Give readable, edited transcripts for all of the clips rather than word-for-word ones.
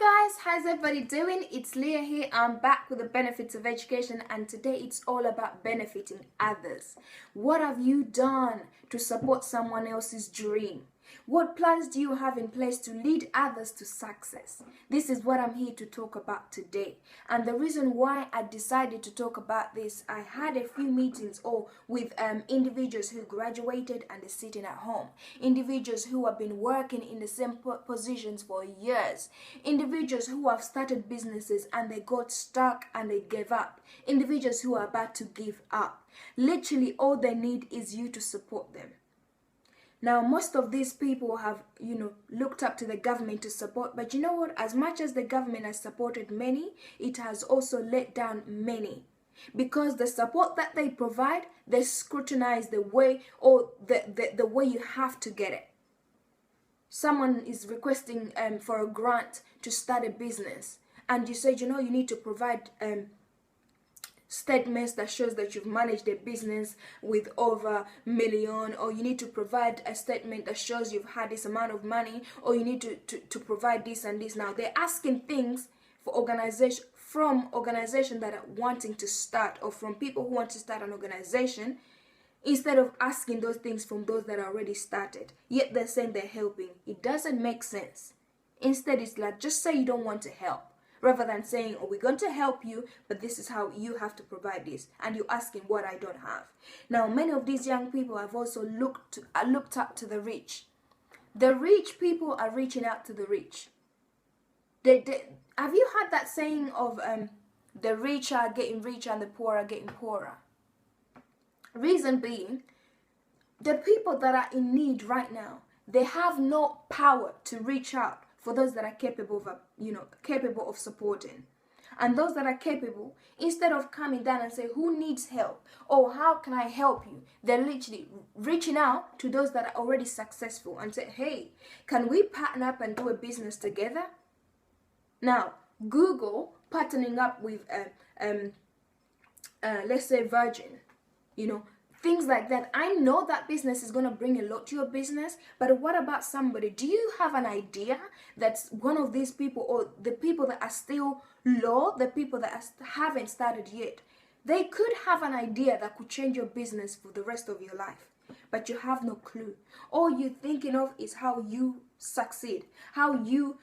guys, how's everybody doing? It's Leah here. I'm back with the benefits of education, and today it's all about benefiting others. What have you done to support someone else's dream? What plans do you have in place to lead others to success? This is what I'm here to talk about today. And the reason why I decided to talk about this, I had a few meetings with individuals who graduated and are sitting at home. Individuals who have been working in the same positions for years. Individuals who have started businesses and they got stuck and they gave up. Individuals who are about to give up. Literally all they need is you to support them. Now, most of these people have, looked up to the government to support. But you know what? As much as the government has supported many, it has also let down many. Because the support that they provide, they scrutinize the way or the way you have to get it. Someone is requesting for a grant to start a business. And you said, you need to provide statements that shows that you've managed a business with over $1 million, or you need to provide a statement that shows you've had this amount of money, or you need to provide this and this. Now they're asking things from organizations that are wanting to start, or from people who want to start an organization, instead of asking those things from those that are already started. Yet they're saying they're helping. It doesn't make sense. Instead, it's like, just say you don't want to help, rather than saying, we're going to help you, but this is how you have to provide this. And you're asking what I don't have. Now, many of these young people have also looked up to the rich. The rich people are reaching out to the rich. Have you heard that saying of the rich are getting richer and the poor are getting poorer? Reason being, the people that are in need right now, they have no power to reach out for those that are capable of supporting. And those that are capable, instead of coming down and say, who needs help? Or how can I help you? They're literally reaching out to those that are already successful and say, hey, can we partner up and do a business together? Now, Google partnering up with, let's say Virgin, things like that. I know that business is going to bring a lot to your business, but what about somebody? Do you have an idea that's one of these people, or the people that are still low, the people that haven't started yet? They could have an idea that could change your business for the rest of your life, but you have no clue. All you're thinking of is how you succeed, how you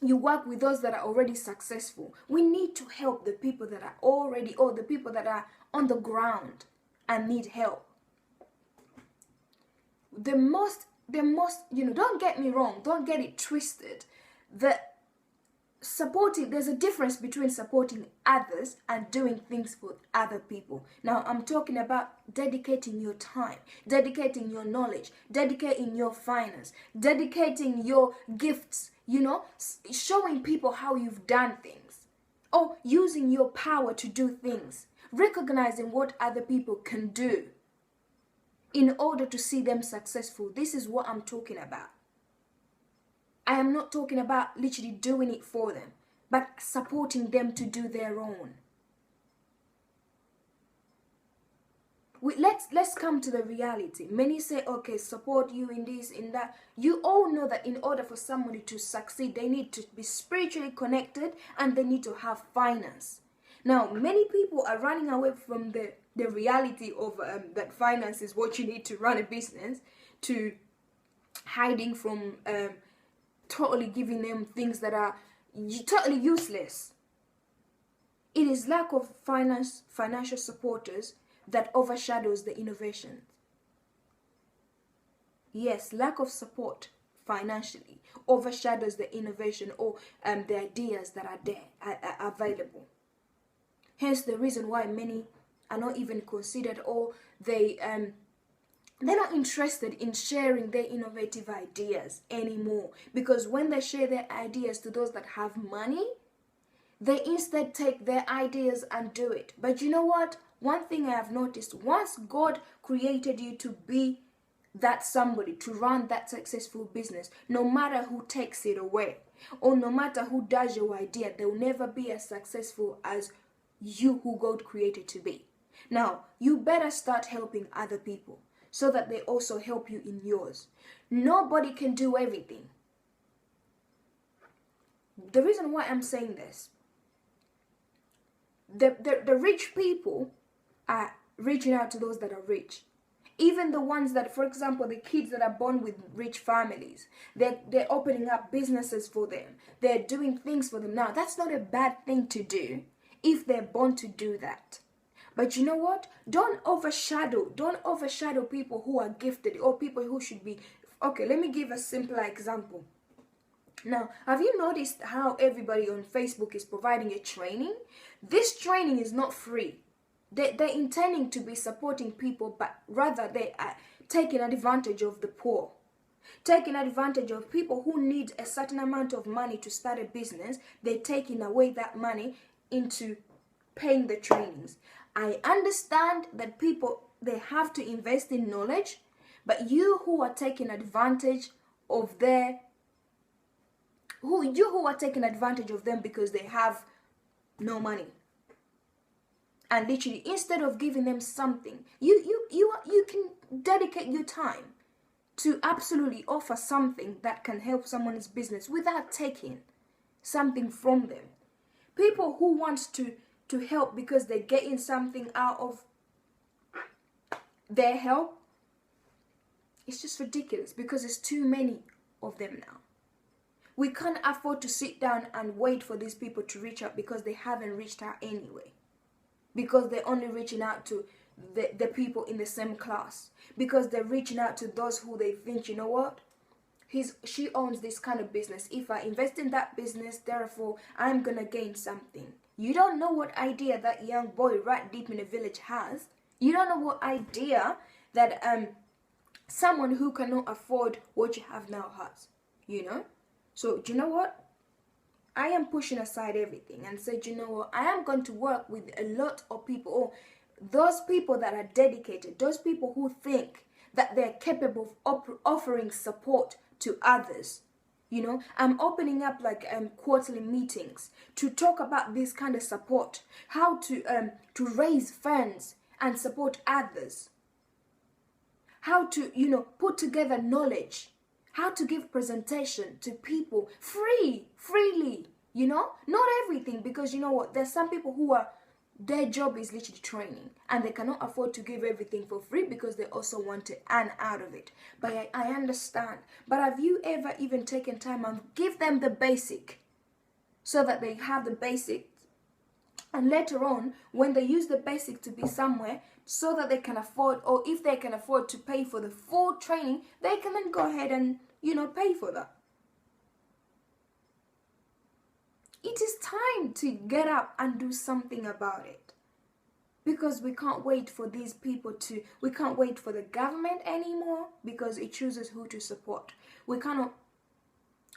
work with those that are already successful. We need to help the people that are already, or the people that are on the ground and need help. The most, don't get me wrong, don't get it twisted. There's a difference between supporting others and doing things for other people. Now, I'm talking about dedicating your time, dedicating your knowledge, dedicating your finance, dedicating your gifts, showing people how you've done things, or using your power to do things, recognizing what other people can do in order to see them successful. This is what I'm talking about. I am not talking about literally doing it for them, but supporting them to do their own. Let's come to the reality. Many say, okay, support you in this, in that. You all know that in order for somebody to succeed, they need to be spiritually connected and they need to have finance. Now, many people are running away from the reality of that finance is what you need to run a business, to hiding from totally giving them things that are totally useless. It is lack of financial supporters that overshadows the innovation. Yes, lack of support financially overshadows the innovation or the ideas that are there, are available. Hence the reason why many are not even considered, or they're not interested in sharing their innovative ideas anymore. Because when they share their ideas to those that have money, they instead take their ideas and do it. But you know what? One thing I have noticed, once God created you to be that somebody, to run that successful business, no matter who takes it away, or no matter who does your idea, they will never be as successful as you who God created to be. Now, you better start helping other people so that they also help you in yours. Nobody can do everything. The reason why I'm saying this, the rich people are reaching out to those that are rich. Even the ones that, for example, the kids that are born with rich families, they're opening up businesses for them. They're doing things for them now. That's not a bad thing to do if they're born to do that. But you know what? Don't overshadow people who are gifted or people who should be. Okay, let me give a simpler example. Now, have you noticed how everybody on Facebook is providing a training? This training is not free. They're intending to be supporting people, but rather they are taking advantage of the poor. Taking advantage of people who need a certain amount of money to start a business. They're taking away that money into paying the trainings. I understand that people, they have to invest in knowledge, but you who are taking advantage of who are taking advantage of them because they have no money. And literally, instead of giving them something, you can dedicate your time to absolutely offer something that can help someone's business without taking something from them. People who want to help because they're getting something out of their help, it's just ridiculous because there's too many of them now. We can't afford to sit down and wait for these people to reach out because they haven't reached out anyway. Because they're only reaching out to the people in the same class. Because they're reaching out to those who they think, you know what? She owns this kind of business. If I invest in that business, therefore, I'm going to gain something. You don't know what idea that young boy right deep in the village has. You don't know what idea that someone who cannot afford what you have now has. You know? So, do you know what? I am pushing aside everything and said, you know what, I am going to work with a lot of people, or those people that are dedicated, those people who think that they're capable of offering support to others. You know, I'm opening up like quarterly meetings to talk about this kind of support, how to raise funds and support others, how to, you know, put together knowledge, how to give presentation to people freely, you know, not everything, because you know what, there's some people who are, their job is literally training and they cannot afford to give everything for free because they also want to earn out of it. But I understand. But have you ever even taken time and give them the basic so that they have the basic, and later on when they use the basic to be somewhere so that they can afford, or if they can afford to pay for the full training, they can then go ahead and, you know, pay for that. It is time to get up and do something about it. Because we can't wait for these people we can't wait for the government anymore because it chooses who to support. We cannot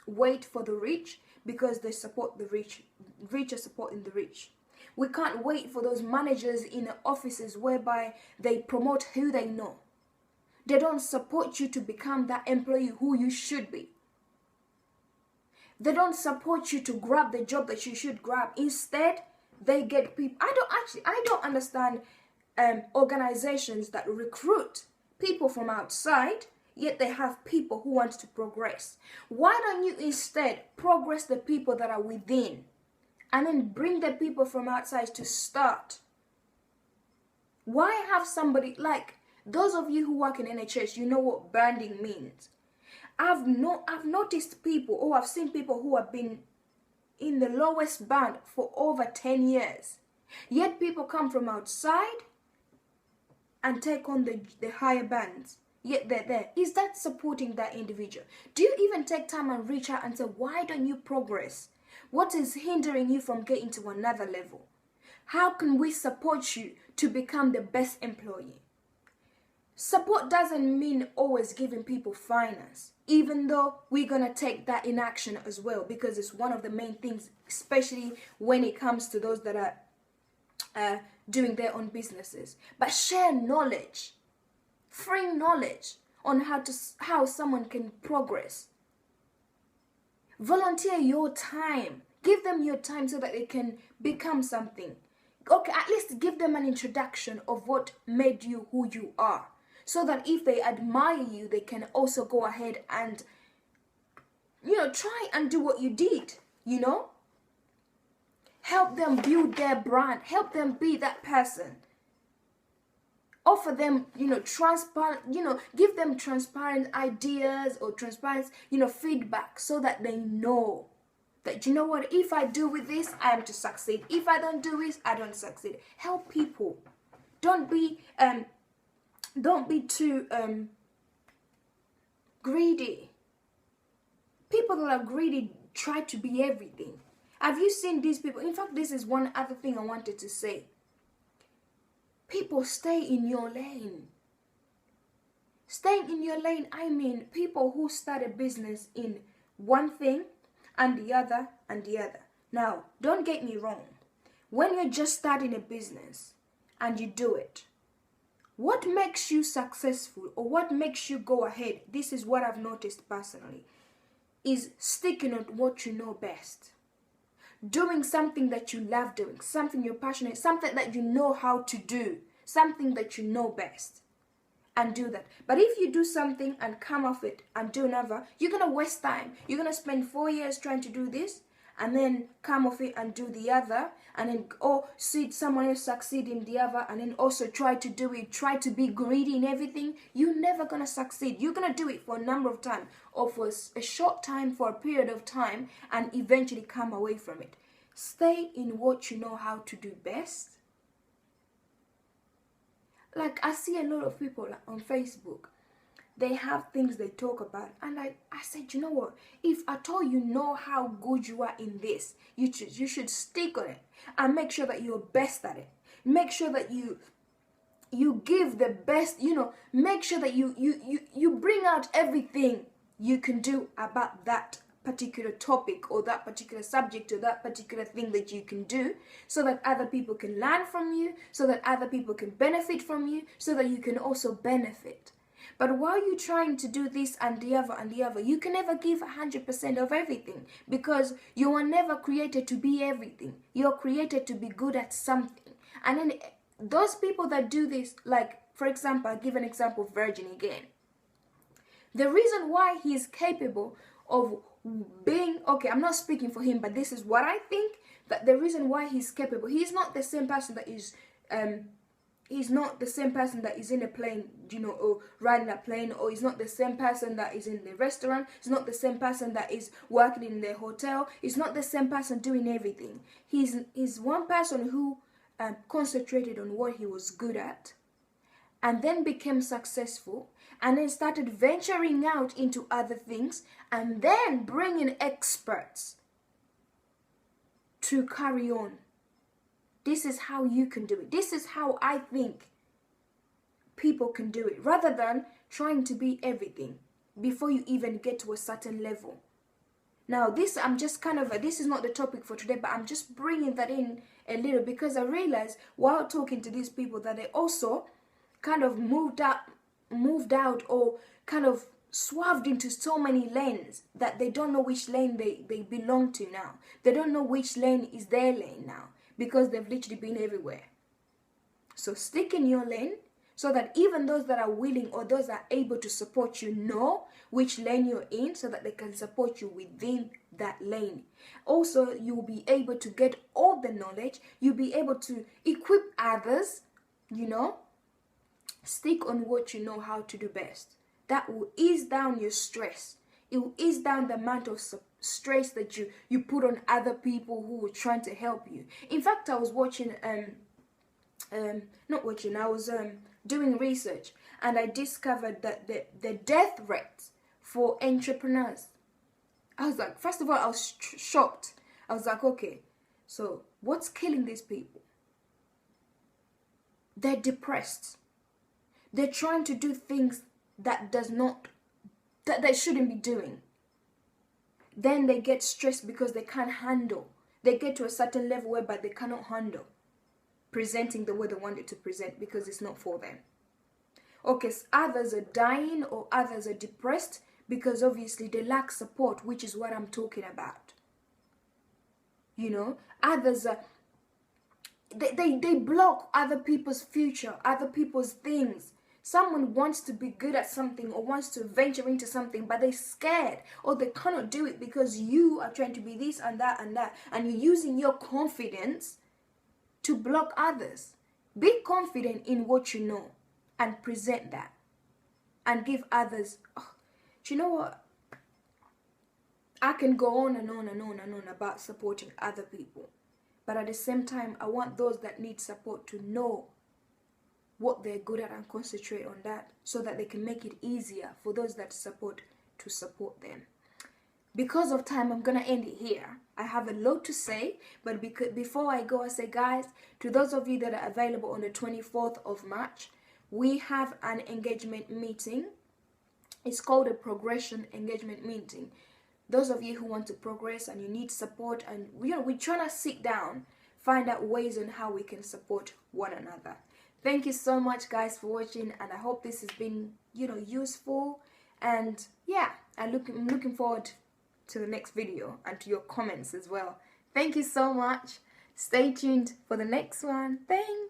wait for the rich because they support the rich. Rich are supporting the rich. We can't wait for those managers in the offices whereby they promote who they know. They don't support you to become that employee who you should be. They don't support you to grab the job that you should grab. Instead, they get people. I don't understand organizations that recruit people from outside, yet they have people who want to progress. Why don't you instead progress the people that are within and then bring the people from outside to start? Why have somebody like those of you who work in NHS, you know what branding means. I've noticed people, or I've seen people who have been in the lowest band for over 10 years. Yet people come from outside and take on the higher bands. Yet they're there. Is that supporting that individual? Do you even take time and reach out and say, why don't you progress? What is hindering you from getting to another level? How can we support you to become the best employee? Support doesn't mean always giving people finance, even though we're going to take that in action as well, because it's one of the main things, especially when it comes to those that are doing their own businesses. But share knowledge, free knowledge on how someone can progress. Volunteer your time. Give them your time so that they can become something. Okay, at least give them an introduction of what made you who you are. So that if they admire you, they can also go ahead and, try and do what you did. you know? Help them build their brand. Help them be that person. Offer them, transparent, give them transparent ideas or transparent, feedback, so that they know that, you know what, if I do with this, I am to succeed. If I don't do this, I don't succeed. Help people. Don't be too greedy. People that are greedy try to be everything. Have you seen these people? In fact, this is one other thing I wanted to say. People, stay in your lane. Staying in your lane, I mean people who start a business in one thing and the other and the other. Now, don't get me wrong. When you're just starting a business and you do it, what makes you successful or what makes you go ahead, this is what I've noticed personally, is sticking on what you know best. Doing something that you love doing, something you're passionate, something that you know how to do, something that you know best, and do that. But if you do something and come off it and do another, you're going to waste time. You're going to spend 4 years trying to do this and then come off it and do the other, and then see someone else succeed in the other, and then also try to do it, try to be greedy in everything. You're never going to succeed. You're going to do it for a number of time, or for a short time, for a period of time, and eventually come away from it. Stay in what you know how to do best. Like, I see a lot of people on Facebook, they have things they talk about, and I said, you know what, if at all you know how good you are in this, you should stick on it and make sure that you're best at it. Make sure that you give the best, make sure that you bring out everything you can do about that particular topic or that particular subject or that particular thing that you can do, so that other people can learn from you, so that other people can benefit from you, so that you can also benefit. But while you're trying to do this and the other, you can never give 100% of everything, because you are never created to be everything. You're created to be good at something. And then those people that do this, like, for example, I'll give an example of Virgin again. The reason why he is capable of being, okay, I'm not speaking for him, but this is what I think, that the reason why he's capable, he's not the same person that is he's not the same person that is in a plane, or riding a plane, or he's not the same person that is in the restaurant, he's not the same person that is working in the hotel, he's not the same person doing everything. He's one person who concentrated on what he was good at, and then became successful, and then started venturing out into other things, and then bringing experts to carry on. This is how you can do it. This is how I think people can do it, rather than trying to be everything before you even get to a certain level. Now, this is not the topic for today, but I'm just bringing that in a little, because I realized while talking to these people that they also kind of moved out or kind of swerved into so many lanes that they don't know which lane they belong to now. They don't know which lane is their lane now, because they've literally been everywhere. So stick in your lane, so that even those that are willing or those that are able to support you know which lane you're in, so that they can support you within that lane. Also, you'll be able to get all the knowledge. You'll be able to equip others, Stick on what you know how to do best. That will ease down your stress. It will ease down the amount of stress that you put on other people who were trying to help you. In fact, I was watching, I was doing research, and I discovered that the death rate for entrepreneurs, I was like, first of all, I was shocked. I was like, okay, so what's killing these people? They're depressed. They're trying to do things that they shouldn't be doing. Then they get stressed because they can't handle. They get to a certain level whereby they cannot handle presenting the way they want it to present, because it's not for them. Okay, so others are dying or others are depressed because obviously they lack support, which is what I'm talking about. Others are, they block other people's future, other people's things. Someone wants to be good at something or wants to venture into something, but they're scared or they cannot do it because you are trying to be this and that and that, and you're using your confidence to block others. Be confident in what you know and present that and give others. Oh, do you know what? I can go on and on and on and on about supporting other people, but at the same time, I want those that need support to know what they're good at and concentrate on that so that they can make it easier for those that support to support them. Because of time, I'm gonna end it here. I have a lot to say, but before I go, I say, guys, to those of you that are available on the 24th of March, we have an engagement meeting. It's called a progression engagement meeting. Those of you who want to progress and you need support, and we're trying to sit down, find out ways on how we can support one another. Thank you so much, guys, for watching, and I hope this has been, useful. And yeah, I'm looking forward to the next video and to your comments as well. Thank you so much. Stay tuned for the next one. Thanks.